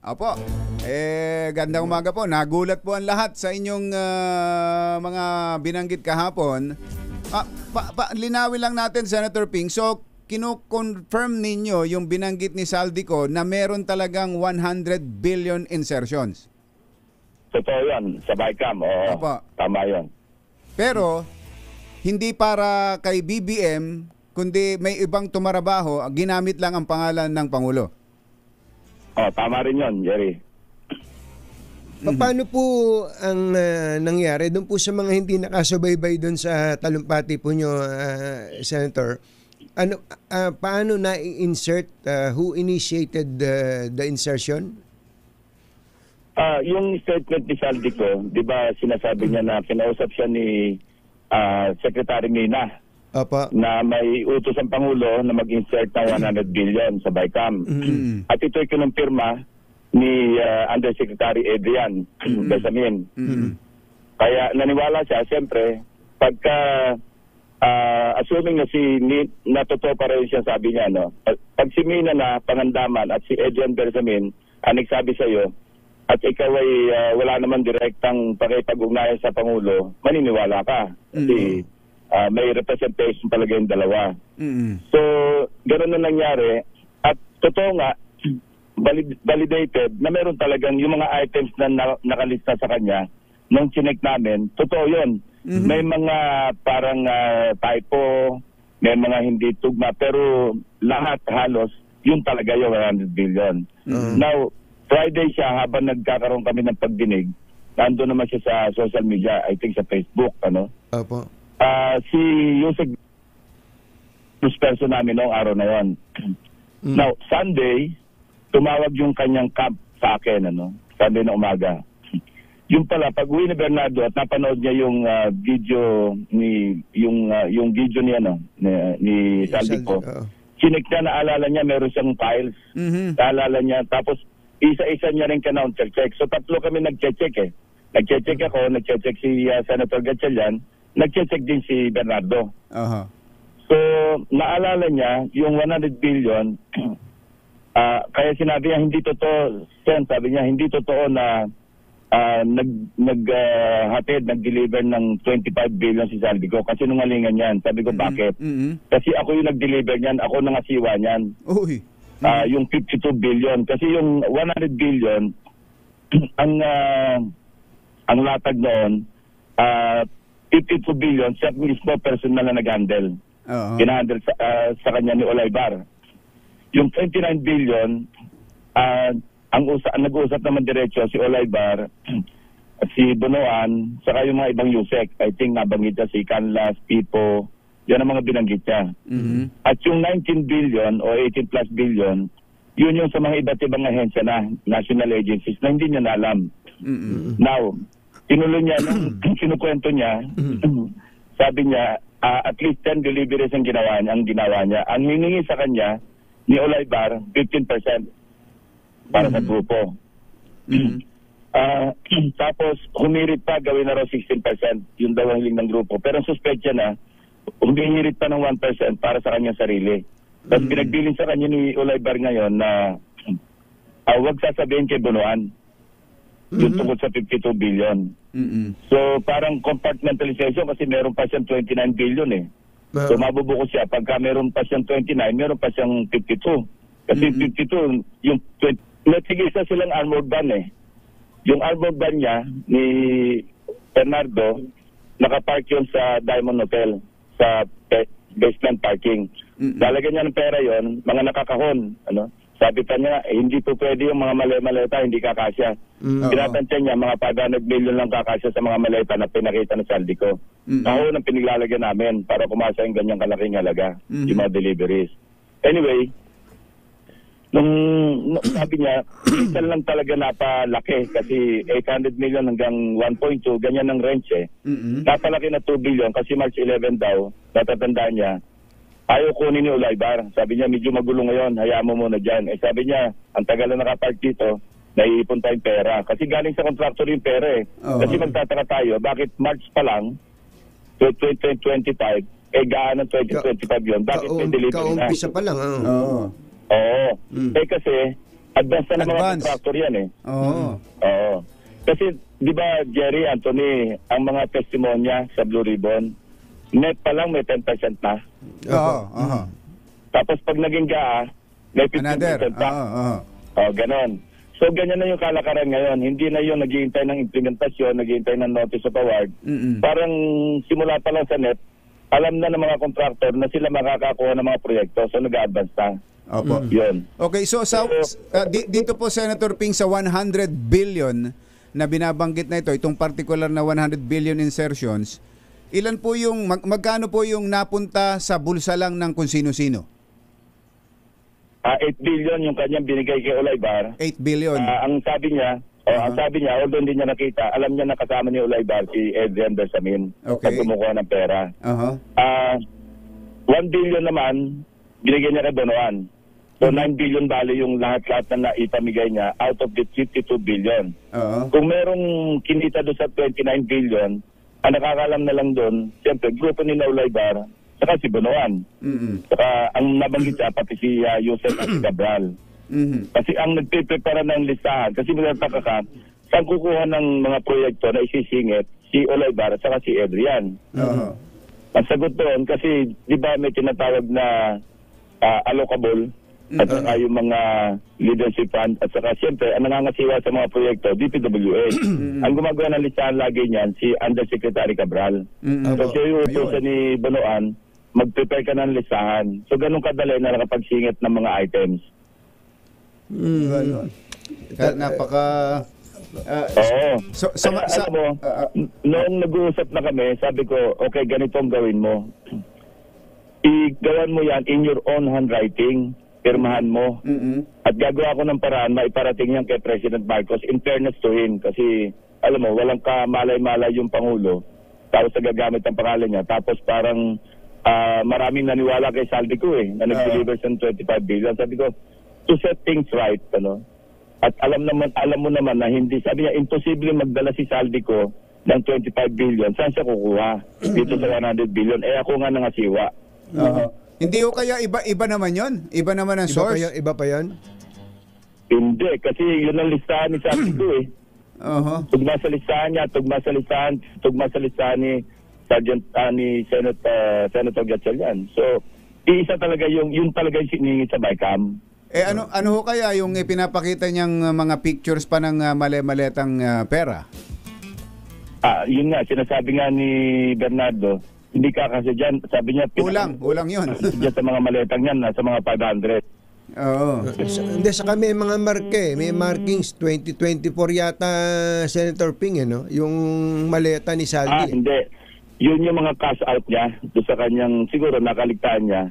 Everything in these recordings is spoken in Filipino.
Opo. Gandang umaga po. Nagulat po ang lahat sa inyong mga binanggit kahapon. Linawin lang natin, Senator Ping. So, kino-confirm ninyo yung binanggit ni Saldico na meron talagang 100 billion insertions. Totoo yan, sa BICAM. Oo, Opo. tama yun. Pero, hindi para kay BBM, kundi may ibang tumarabaho, ginamit lang ang pangalan ng Pangulo. Tama rin yun, Jerry. Paano po ang nangyari doon po sa mga hindi nakasubaybay doon sa talumpati po nyo, Senator? Paano na-insert? Who initiated the insertion? Yung statement ni Saldico, di ba sinasabi niya na kinausap siya ni Secretary Mina. Opo. Na may utos ang Pangulo na mag-insert ng 100 billion sa BICAM. At ito'y kinumpirma ni Undersecretary Adrian Besamin. Kaya naniwala siya, siyempre, pagka assuming na na totoo pa rin siya sabi niya, no? Pag si Mina na pangandaman at si Adrian Besamin ang nagsabi sa iyo, at ikaw ay wala naman direktang pakipag-ugnayan sa Pangulo, maniniwala ka. Kasi may representation talaga yung dalawa. So, ganoon na nangyari. At totoo nga, validated na meron talagang yung mga items na nakalista sa kanya nung chinek namin, totoo yun. May mga parang typo, may mga hindi tugma, pero lahat halos, yun talaga yung 100 billion. Now, Friday siya, habang nagkakaroon kami ng pagdinig, nandun naman siya sa social media, I think sa Facebook, ano? Opo. Si Yusek, person namin noong araw na yon. Now, Sunday, tumawag yung kanyang camp sa akin, ano? Sunday na umaga. Yung pala, pag uwi ni Bernardo at napanood niya yung video yung video niya, no? Ni Saldico, chinek niya, naalala niya, meron siyang files. Naalala niya, tapos isa-isa niya rin ka-check. So, tatlo kami nag-check eh. Nag-check ako, nag-check si Senator Gatchalian, nag-check din si Bernardo. So, naalala niya, yung 100 billion, kaya sinabi niya, hindi totoo, sabi niya, hindi totoo na nag-deliver ng 25 billion si Saldico. Kasi nungalingan yan. Sabi ko, bakit? Kasi ako yung nag-deliver niyan, ako nangasiwa niyan. Yung 52 billion. Kasi yung 100 billion, ang latag noon, 52 billion, siya mismo personal na nag-handle. Ginahandle sa kanya ni Olaybar. Yung 29 billion, nag-uusap naman diretso si Olaybar, si Bonoan, saka yung mga ibang Yusek. I think nabanggit niya si Canlas, Pipo, yan ang mga binanggit niya. At yung 19 billion o 18 plus billion, yun yung sa mga iba't ibang ahensya na, national agencies, na hindi niya na alam. Now, tinuloy niya, nung kinukwento niya, sabi niya, at least 10 deliveries ang ginawa niya. Ang hiningi sa kanya, ni Olaybar, 15% para sa grupo. Tapos, humirit pa, gawin na raw 16%, yung daw ang hiling ng grupo. Pero ang suspect na, humihirit pa ng 1% para sa kanyang sarili. Tapos pinagbilin sa kanya ni Olaybar ngayon na huwag sasabihin kay Bonoan yung tungkol sa 52 billion. So parang compartmentalization kasi meron pa siyang 29 billion eh. So mabubuko siya. Pagka meron pa siyang 29, meron pa siyang 52. Kasi 52, yung 20, natigisa silang armored van eh. Yung armored van niya ni Bernardo, nakapark yun sa Diamond Hotel, sa basement parking. Lalagyan niya ng pera yon, mga nakakahon. Ano? Sabi pa niya, hindi po pwede yung mga maleta, hindi kakasya. Pinatantya niya, mga 500 million lang kakasya sa mga maleta na pinakita ng Saldico. Kahon ang pinaglalagyan namin para kumasa yung ganyang kalaking halaga, yung mga deliveries. Anyway, nung sabi niya, isa lang talaga napalaki kasi 800 million hanggang 1.2, ganyan ang range eh. Napalaki na 2 billion kasi March 11 daw, natatandaan niya, ayaw kunin ni Olaybar. Sabi niya, medyo magulo ngayon, hayaan mo muna dyan. Sabi niya, ang tagal na nakapark dito, naiipon tayong pera. Kasi galing sa contractor yung pera eh. Kasi magtataka tayo, bakit March pa lang, 2025, gaan ng 2025 yun? Bakit may delivery na? Kaumpisa pa lang. Oo. Kasi, Advance na ng mga Advance. contractor yan eh. Oo. Oo. Kasi, di ba, Jerry, Anthony, ang mga testimonya sa Blue Ribbon, net pa lang may 10% na. Oo. Oo. Tapos pag naging GAA, may 15% Another. pa. Oo. Ganon. So, ganyan na yung kalakaran ngayon. Hindi na yung naghihintay ng implementasyon, naghihintay ng notice of award. Mm-mm. Parang simula pa lang sa net, alam na ng mga contractor na sila makakakuha ng mga proyekto. So, nag-advance na. Opo. Yun. Okay, so dito po Senator Ping sa 100 billion na binabanggit na ito, itong particular na 100 billion insertions, ilan po yung magkano po yung napunta sa bulsa lang ng kung sino-sino? 8 billion yung kanyang binigay kay Olaybar. 8 billion. Ang sabi niya, although hindi niya nakita, alam niya na kasama ni Olaybar si Adrian Bersamin Okay. pag kumukuha ng pera. Aha. 1 billion naman, binigay niya kay Bonoan. So 9 billion bali yung lahat-lahat na naipamigay niya out of the 52 billion. Oo. Kung merong kinita doon sa 29 billion, ang nakakalam na lang doon, siyempre, grupo ni Olaybar, saka si Bonoan. Mm-mm. Saka ang nabanggit siya, pati si Yusef at si Cabral. Mhm. Kasi ang nagpiprepara ng listahan, kasi magtataka ka, saan kukuha ng mga proyekto na isisingit si Olaybar at saka si Adrian. Oo. Ang sagot doon, kasi di ba may tinatawag na allocable at saka yung mga leadership fund at saka siyempre ang nangangasiwa sa mga proyekto, DPWH. Ang gumagawa ng listahan lagi niyan, si Undersecretary Cabral. Mm-mm. So siya yung Ayun. utusan ni Bonoan, mag-prepare ka ng listahan. So ganun kadali na nakapagsingit ng mga items. Ganun. Napaka Oo. Kaya, alam mo, noong nag-uusap na kami, sabi ko, okay, ganito ang gawin mo. Igawan mo yan in your own handwriting, pirmahan mo. mm At gagawa ko ng paraan, maiparating yan kay President Marcos in fairness to him. Kasi, alam mo, walang kamalay-malay yung Pangulo. Tapos gagamit ang pangalan niya. Tapos parang maraming naniwala kay Saldico na nag-deliver sa 25 billion. Sabi ko, to set things right, ano? At alam mo naman na hindi, sabi niya, imposible magdala si Saldico ng 25 billion. Saan siya kukuha? Dito sa 100 billion. Ako nga nangasiwa. Hindi ko kaya iba naman 'yon. Iba naman ang source. Iba pa yan? Hindi, kasi yun ang listahan ni Saldico Oho. Tugma sa listahan niya, tugma sa listahan ni Sergeant ni Senator Gatchalian. So, iisa talaga yun talaga yung siningit sa BICAM. Ano ho kaya yung ipinapakita niyang mga pictures pa ng male-maletang pera? Yun nga, sinasabi nga ni Bernardo, hindi ka kasi dyan, sabi niya, Ulang yun. Diyan sa mga maletang yan, nasa mga 500. Oo. Hindi, saka may mga marke, may markings 2024 yata, Senator Ping, no? Yung maleta ni Saldi. Hindi. Yun yung mga cash out niya, doon sa kanyang, siguro nakaligtaan niya,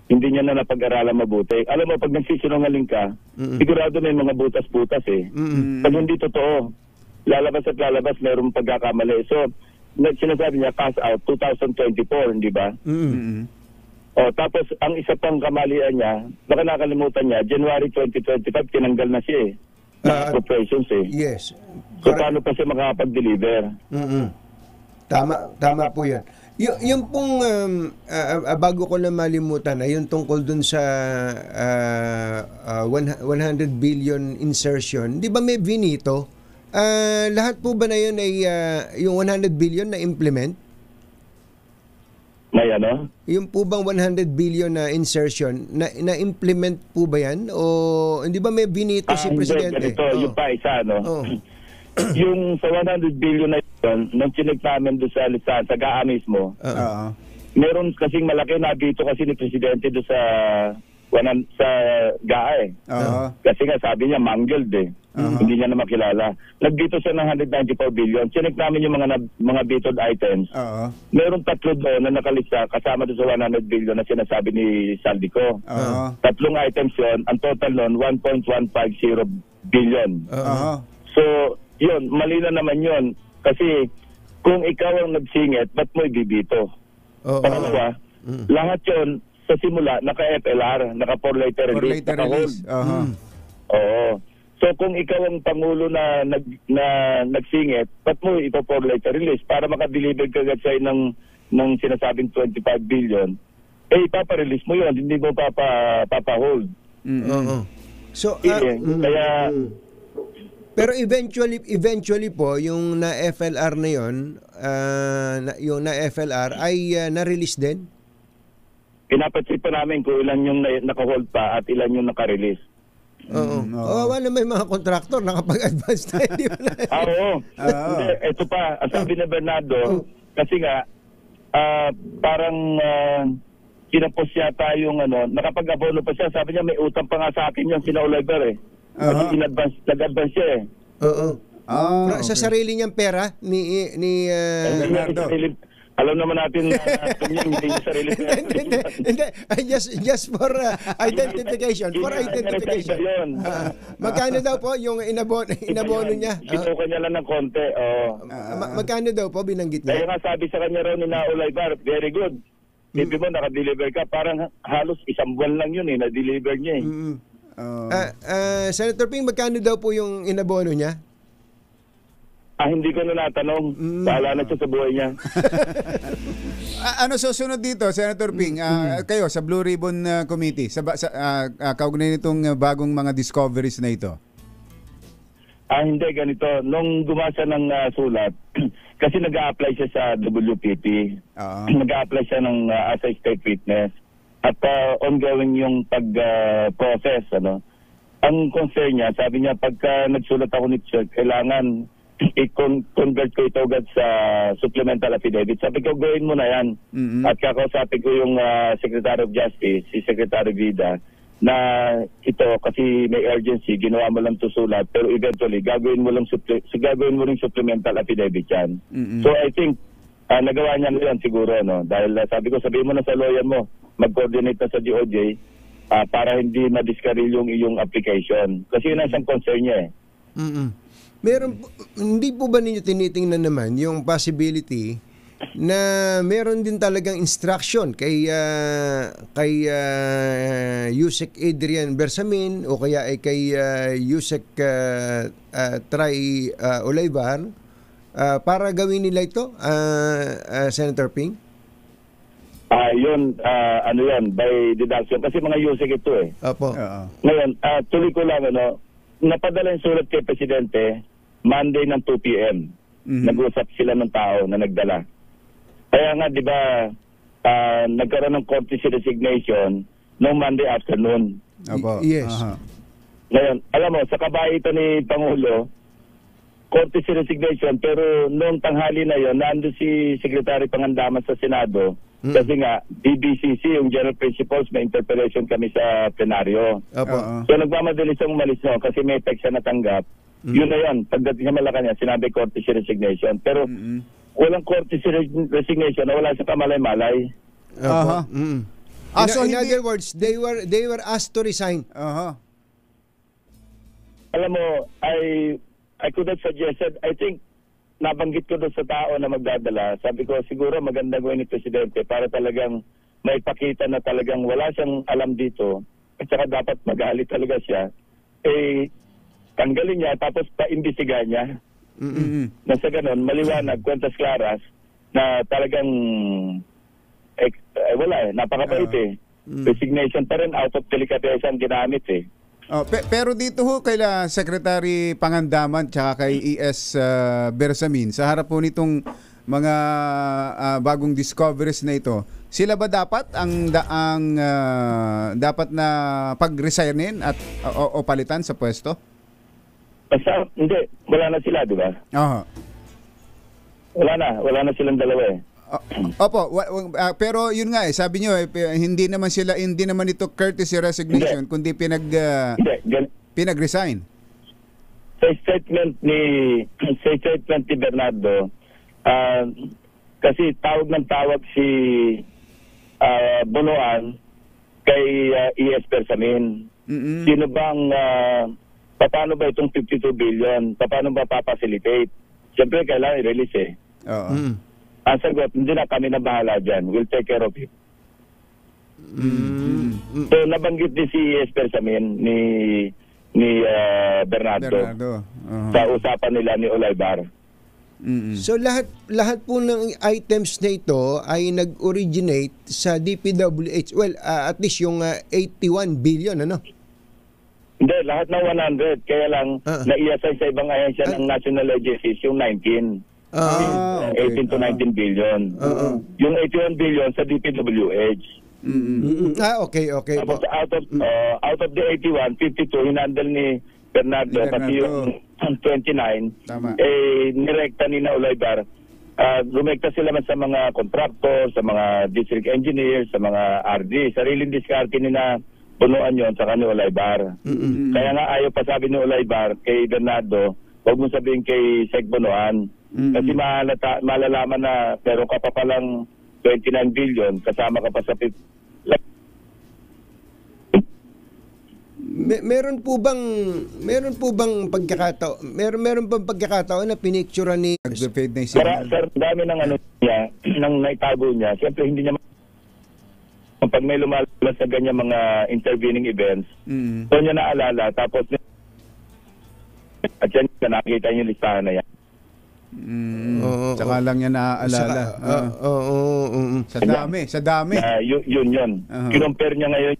hindi niya na napag-aralan mabuti. Alam mo, pag nagsisinungaling ka, sigurado may mga butas-butas Pag hindi totoo, lalabas at lalabas, mayroong pagkakamali. So, sinasabi niya, cash out 2024, hindi ba? Tapos, ang isa pang kamalian niya, baka nakalimutan niya, January 2025, tinanggal na siya appropriations Yes. So, paano pa siya makakapag-deliver? Tama po yan. Yung pong, bago ko na malimutan, yung tungkol dun sa 100 billion insertion, di ba may vinito? Lahat po ba na yun ay yung 100 billion na implement? May ano? Yung po bang 100 billion na insertion, na-implement po ba yan? O hindi ba may vinito si Presidente? Hindi, ganito, yung pa isa, yung sa 100 billion na yun, nung chinek namin doon sa listahan, sa GAA mismo, meron kasing malaki na dito kasi ni Presidente doon sa GAA Kasi nga sabi niya, mangled Hindi niya na makilala. Nagdito siya ng 194 billion. Chinek namin yung mga vetoed items. Meron 3 doon na nakalista kasama doon sa 100 billion na sinasabi ni Saldico. 3 items yun. Ang total nun, 1.150 billion. So, yun, mali na naman yun. Kasi, kung ikaw ang nagsingit, ba't mo ibibito? Pangalawa, lahat yun, sa simula, naka-FLR, naka-4 letter release, naka-hold. Oo. So, kung ikaw ang Pangulo na nagsingit, ba't mo ipa-4 letter release para makadeliver ka agad sa'yo ng sinasabing 25 billion, ipaparelease mo yun, hindi mo papa-hold. So, Kaya pero eventually po, yung na FLR na yon, yung na FLR ay na-release din? pinapansin pa namin kung ilan yung naka-hold pa at ilan yung naka-release. Oo. Kawawa na may mga kontraktor nakapag-advance na. Hindi mo na. Oo. Hindi, ito pa, ang sabi ni Bernardo, kasi nga, parang kinapos yata yung nakapag-abono pa siya. Sabi niya, may utang pa nga sa akin yung sina Oliver eh. Kasi nag-advance siya eh. Oo. Sa sarili niyang pera ni Bernardo. Alam naman natin na hindi yung sarili pera. Hindi. Just for identification. For identification. Magkano daw po yung inabono niya? Kinuha niya lang ng konti. Magkano daw po binanggit niya? Kaya nga sabi sa kanya raw ni Oliver, very good. Sabi mo, naka-deliver ka. Parang halos isang buwan lang yun na-deliver niya Senator Ping, magkano daw po yung inabono niya? Hindi ko na natanong. Bahala na siya sa buhay niya. Ano susunod dito, Senator Ping? Kayo sa Blue Ribbon Committee, kaugnay nitong bagong mga discoveries na ito? Hindi, ganito. Nung gumasa ng sulat, kasi nag-a-apply siya sa WPP. Nag-a-apply siya ng as a state witness. At ongoing yung pag-process. Ang concern niya, sabi niya, pagka nagsulat ako nito, kailangan i-convert ko ito agad sa supplemental affidavit. Sabi ko, gawin mo na yan. At kakausapin ko yung Secretary of Justice, si Secretary Vida, na ito kasi may urgency, ginawa mo lang ito sulat, pero eventually, gagawin mo ring supplemental affidavit yan. So I think, nagawa niya na yan siguro, dahil sabi ko, sabihin mo na sa lawyer mo, mag-coordinate na sa DOJ para hindi ma-discarril yung iyong application. Kasi yun ang isang concern niya eh. Hindi po ba ninyo tinitingnan naman yung possibility na meron din talagang instruction kay Yusek Adrian Bersamin o kaya ay kay Yusek Try Olivar para gawin nila ito, Senator Ping? Yun, by deduction. Kasi mga Yusek ito eh. Opo. Ngayon, tuloy ko lang, napadala yung sulat kay Presidente Monday ng 2 p.m. Nag-usap sila ng tao na nagdala. Kaya nga, di ba, nagkaroon ng courtesy resignation noong Monday afternoon. Yes. Ngayon, alam mo, sa kabaitan ni Pangulo, courtesy resignation, pero noong tanghali na yon, nandun si Secretary Pangandaman sa Senado. Kasi nga, DBCC, yung General Principles, may interpellation kami sa plenaryo. So nagmamadali siyang umalis kasi may text siya natanggap. Yun na yun. Pagdating sa Malacanang, sinabi courtesy resignation. Pero walang courtesy resignation na wala sa kamalay-malay. In other words, they were asked to resign. Alam mo, I could have suggested, I think, nabanggit ko doon sa tao na magdadala. Sabi ko, siguro maganda gawin ni Presidente para talagang may pakita na talagang wala siyang alam dito at saka dapat magalit talaga siya. Tanggalin niya tapos pa-imbestigahan niya. Na sa ganun, maliwanag, kwentas klaras na talagang napakabait Resignation pa rin, out of delicatessa ang ginamit pero dito ho kaila Secretary Pangandaman tsaka kay ES Bersamin sa harap po nitong mga bagong discoveries na ito, sila ba dapat dapat na pag-resignin at o palitan sa pwesto? Basta, hindi, wala na sila, di ba? Wala na silang dalawa Opo, pero yun nga sabi niyo hindi naman ito courtesy resignation kundi pinag-resign. Sa statement ni Bernardo, kasi tawag si Bonoan kay ES Bersamin. Sino bang paano ba itong 52 billion? Paano ba papacilitate? Siyempre kailangan i-release Ang sagot, hindi na kami na bahala dyan. We'll take care of it. So, nabanggit din si ES Bersamin ni Bernardo. Sa usapan nila ni Olivar. So, lahat po ng items na ito ay nag-originate sa DPWH. Well, at least yung 81 billion, ano? Hindi, lahat ng 100. Kaya lang, nai-assign sa ibang ahensya ng national agencies yung 19. Okay. 18 to 19 billion. Yung 81 billion sa DPWH. Okay. Tapos out of the 81, 52 hinandle ni Bernardo, pati yung 29, Tama. nirekta ni na Olaybar. Rumekta sila man sa mga contractor, sa mga district engineers, sa mga RD. Sariling diskarte ni na punuan yon sa kanila Olaybar. Kaya nga ayaw pa sabi ni Olaybar kay Bernardo, huwag mo sabihin kay Sec Bonoan. Kasi malalaman na pero ka pa palang 29 billion, kasama ka pa sa meron po bang pagkakataon na pinicturean ni Nag-fade na yung signal. Sir, dami ng niya, ng naitago niya. Siyempre hindi niya pag may lumalabas sa ganyan mga intervening events, so niya naalala, tapos at yan, nakita niyo yung listahan na yan. Saka lang niya naaalala. Sa dami. Yun. Kinumpare niya ngayon.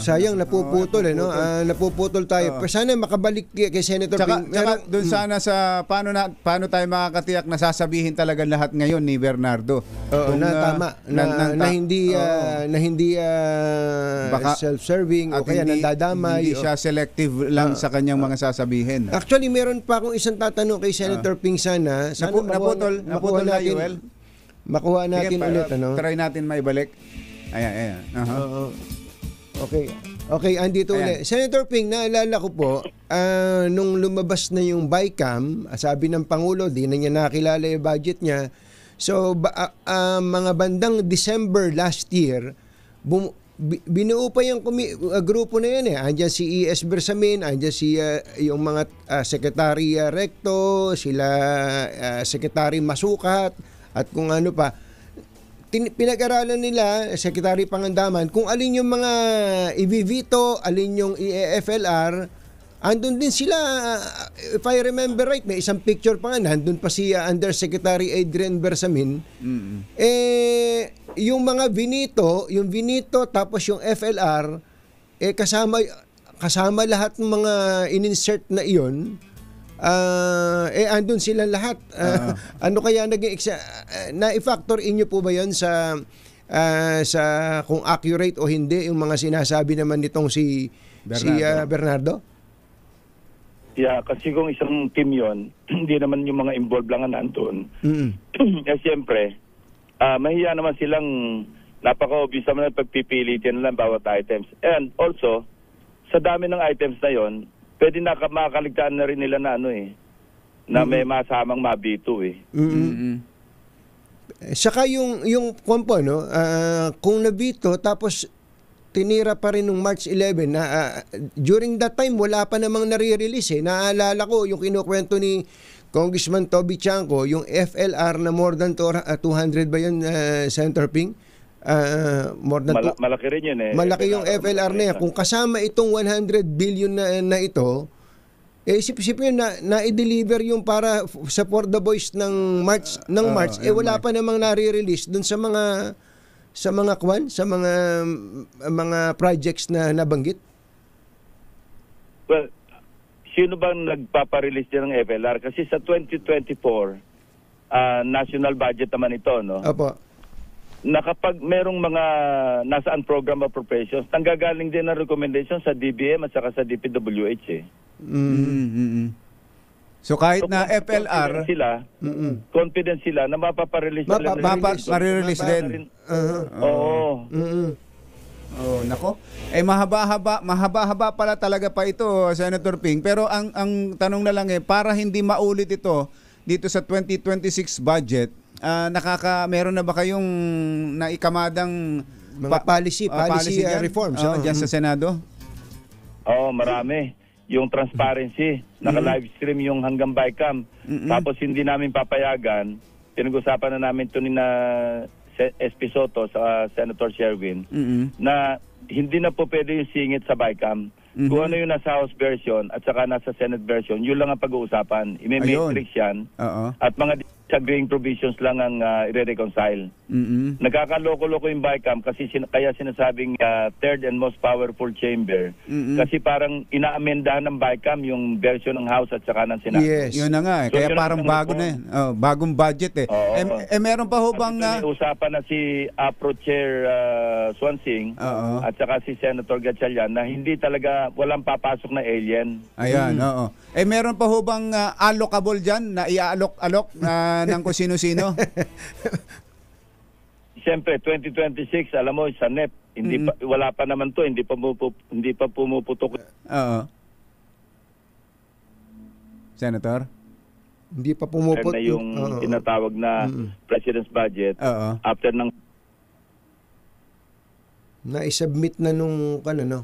Sayang napuputol no. Napuputol tayo. Pero sana makabalik kay Senator Ping. Tsaka doon sana sa paano tayo makakatiyak na sasabihin talaga lahat ngayon ni Bernardo. Tama na hindi baka, self-serving o kaya nandadamay. Hindi siya selective lang sa kanyang mga sasabihin. Actually, meron pa akong isang tatanong kay Senator Ping sana. Naputol na, Joel. Makuha natin ulit. Try natin maibalik. Ayan. Okay, andito ulit. Senator Ping, naalala ko po, nung lumabas na yung BICAM, sabi ng Pangulo, di na niya nakilala yung budget niya. So, mga bandang December last year, binuo pa yung grupo na yan. Andiyan si E.S. Bersamin, andiyan si yung mga Secretary Recto, sila Secretary Masukat, at kung ano pa. Pinag-aralan nila, Secretary Pangandaman, kung alin yung mga i-veto, alin yung i-FLR, andun din sila, if I remember right, may isang picture pa nga, nandun pa si Undersecretary Adrian Bersamin. Yung mga yung Vinito, tapos yung FLR, kasama lahat ng mga in-insert na iyon, andun sila lahat. Ano kaya naging na-factor in nyo po ba yun sa kung accurate o hindi yung mga sinasabi naman nitong si Bernardo? Yeah, kasi kung isang team yon, hindi naman yung mga involved lang na nandun. Siyempre, mahiya naman silang napaka-obvious naman na pagpipilitin lang bawat items. And also, sa dami ng items na yon, pwede makakaligtaan na rin nila na na may masamang mabito Saka yung kompo, kung nabito tapos tinira pa rin nung March 11 na during that time wala pa namang nare-release Naalala ko yung kinukwento ni Congressman Toby Chanco, yung FLR na more than 200 ba yun, Senator Ping? Malaki rin yun Malaki yung FLR na yan. Kung kasama itong 100 billion na ito, isip-isip yun na i-deliver yung para sa For the Boys ng March, wala pa namang nare-release dun sa mga projects na nabanggit. Well, sino bang nagpaparelease din ng FLR? Kasi sa 2024, national budget naman ito, no? Opo. Na kapag merong mga nasaan program appropriations, nanggagaling din ang recommendation sa DBM at saka sa DPWH So kahit na FLR, confident sila na mapaparelease marirelease din. Oo. Nako. Mahaba-haba pala talaga pa ito, Senator Ping. Pero ang tanong na lang para hindi maulit ito dito sa 2026 budget, meron na ba kayong naikamadang mga policy reforms dyan sa Senado? Marami. Yung transparency, naka-live stream yung hanggang BICAM. Tapos hindi namin papayagan, pinag-usapan na namin ito ni na SP Soto sa Senator Sherwin, na hindi na po pwede yung singit sa BICAM. Kung ano yung nasa House version at saka nasa Senate version, yun lang ang pag-uusapan. I-matrix yan. At mga agreeing provisions lang ang i-reconcile. Mm-mm. Nagkakaloko-loko yung BICAM kasi kaya sinasabing third and most powerful chamber. Mm-mm. Kasi parang inaamendahan ng BICAM yung version ng House at saka ng Senado. Yes. Yun na nga eh. So, Kaya yun parang ang bago reform. na yan. Bagong budget eh. Oo. Meron pa ho At bang... ito may usapan na si APRO Chair Swansing Oo. at saka si Senator Gatchalian na hindi talaga walang papasok na alien. Ayan, oo. Meron pa ho bang allocable dyan na iaalok-alok ng kung sino-sino? Siyempre 2026 alam mo sa NEP hindi pa, wala pa naman to hindi pa pumuputok. Oo. Senator? Hindi pa pumupot. Na yung Oo. tinatawag na President's Budget Oo. after ng Na-submit na nung no?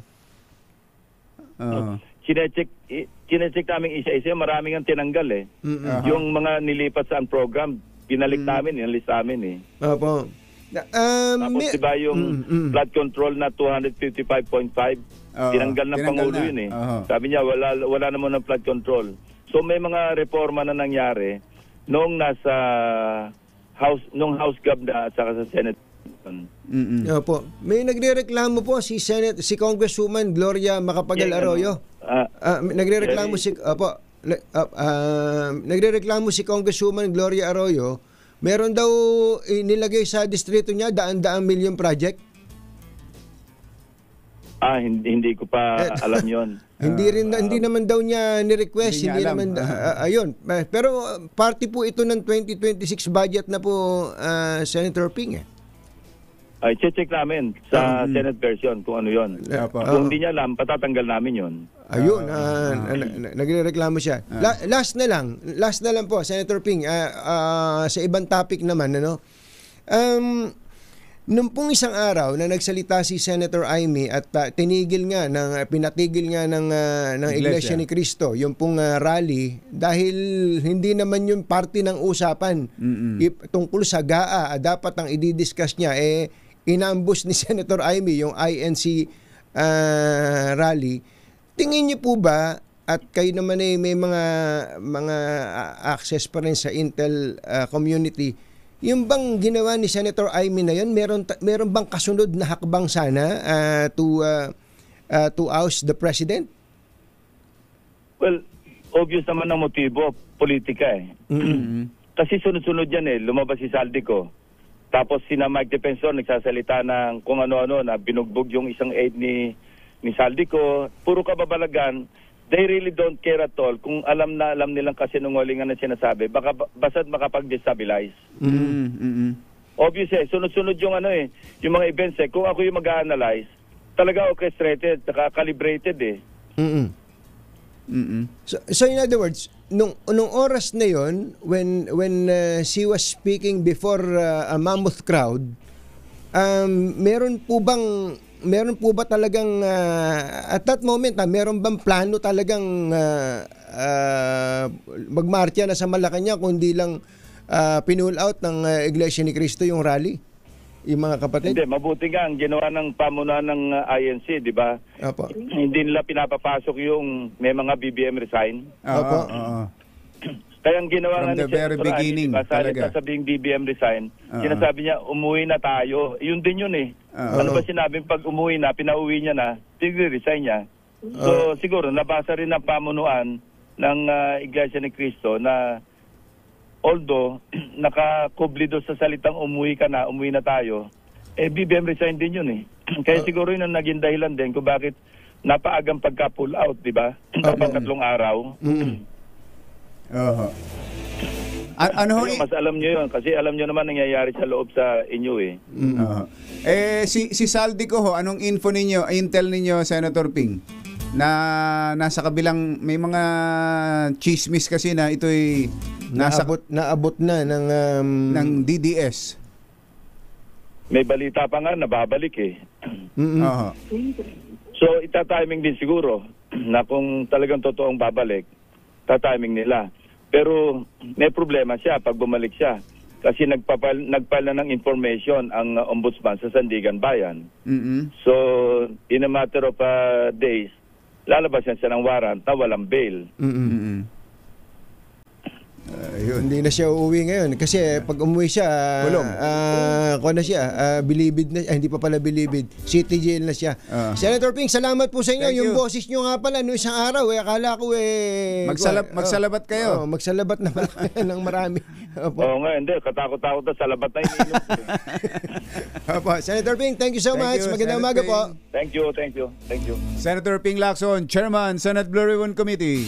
Oo. Chinecheck namin isa-isa, maraming ang tinanggal eh. Mm-mm. Yung mga nilipat sa program, pinalik namin, inalis namin eh. Opo. Tapos diba yung flood control na 255.5, Oo, tinanggal ng tinanggal Pangulo na. yun eh. Oo. Sabi niya, wala naman ng flood control. So may mga reforma na nangyari noong nasa House Gov na at saka sa Senate. Mm-mm. Opo. May nagrereklamo po si Congresswoman Gloria Macapagal Arroyo. Nagrereklamo nagrereklamo si Congresswoman Gloria Arroyo. Meron daw nilagay sa distrito niya daan-daang milyon project. Hindi ko pa alam yon. Hindi naman daw niya ni-request, Hindi niya hindi alam. naman ayun. Pero party po ito ng 2026 budget na po Senator Ping eh. Ay, check namin sa Senate version kung ano yon. Opo. Kung hindi niya alam, patatanggal namin yon. Ayun, nagrereklamo siya. Last na lang po, Senator Ping, sa ibang topic naman, nung pong isang araw na nagsalita si Senator Amy at pinatigil nga ng Iglesia ni Cristo, yung pong rally, dahil hindi naman yung parte ng usapan tungkol sa GAA, dapat ang i-discuss niya, inambush ni Senator Amy yung INC rally. Tingin niyo po ba, at kayo naman may mga access pa rin sa Intel community, yung bang ginawa ni Senator Amy na yun, meron bang kasunod na hakbang sana to oust the president? Well, obvious naman ang motibo, politika eh. Kasi sunod-sunod yan lumabas si Saldico. Tapos sina Mike Defensor nagsasalita ng kung ano-ano na binugbog yung isang aide ni Saldico. Puro kababalagan. They really don't care at all. Kung alam nilang kasinungalingan na sinasabi, basta't makapag-destabilize. Obvious sunod-sunod yung yung mga events Kung ako yung mag-analyze, talaga orchestrated, calibrated So in other words, nung oras na yon, when she was speaking before a mammoth crowd, meron po ba talagang at that moment meron bang plano talagang magmarcha na sa Malacanang kundi lang pinull out ng Iglesia ni Cristo yung rally, yung mga kapatid? Hindi, mabuti nga ang ginawa ng pamunuan ng INC, di ba? Opo. Hindi nila pinapapasok yung may mga BBM resign. Opo. Kaya ang ginawa From nga the very beginning, talaga. Sasabing BBM resign, sinasabi niya, umuwi na tayo. Yun din yun Ano ba sinabing pag umuwi na, pinauwi niya na, resign niya. So siguro, nabasa rin ng pamunuan ng Iglesia ni Cristo na although nakakubli doon sa salitang umuwi na tayo, BBM resign din yun Kaya siguro yun ang naging dahilan din kung bakit napaagang pagka-pull out, di ba? Dapat 3 araw. Mas alam nyo yun kasi alam nyo naman nangyayari sa loob sa inyo si Saldico ho, anong intel ninyo, Senator Ping? Na nasa kabilang may mga chismis kasi na ito'y naabot na ng DDS. May balita pa nga nababalik So itatiming din siguro na kung talagang totoong babalik, tatiming nila. Pero may problema siya pag bumalik siya. Kasi nagpal na ng information ang ombudsman sa Sandigan Bayan. So, in a matter of days, lalabas yan siya ng warrant na walang bail. Yun. Hindi na siya uuwi ngayon kasi pag umuwi siya, Kulong. kuha na siya, bilibid na, hindi pa pala bilibid, city jail na siya. Senator Ping, salamat po sa inyo. Thank Yung you. boses nyo nga pala, no, isang araw, akala ko Magsalabat kayo. magsalabat na pala kayo ng marami. Opo. Oo nga, hindi. Katakot-takot na sa labat na iniinom. Opo. Senator Ping, thank you so Thank much. you, Magandang Senator umaga po. Ping. Thank you. Senator Ping Lacson, Chairman, Senate Blue Ribbon Committee.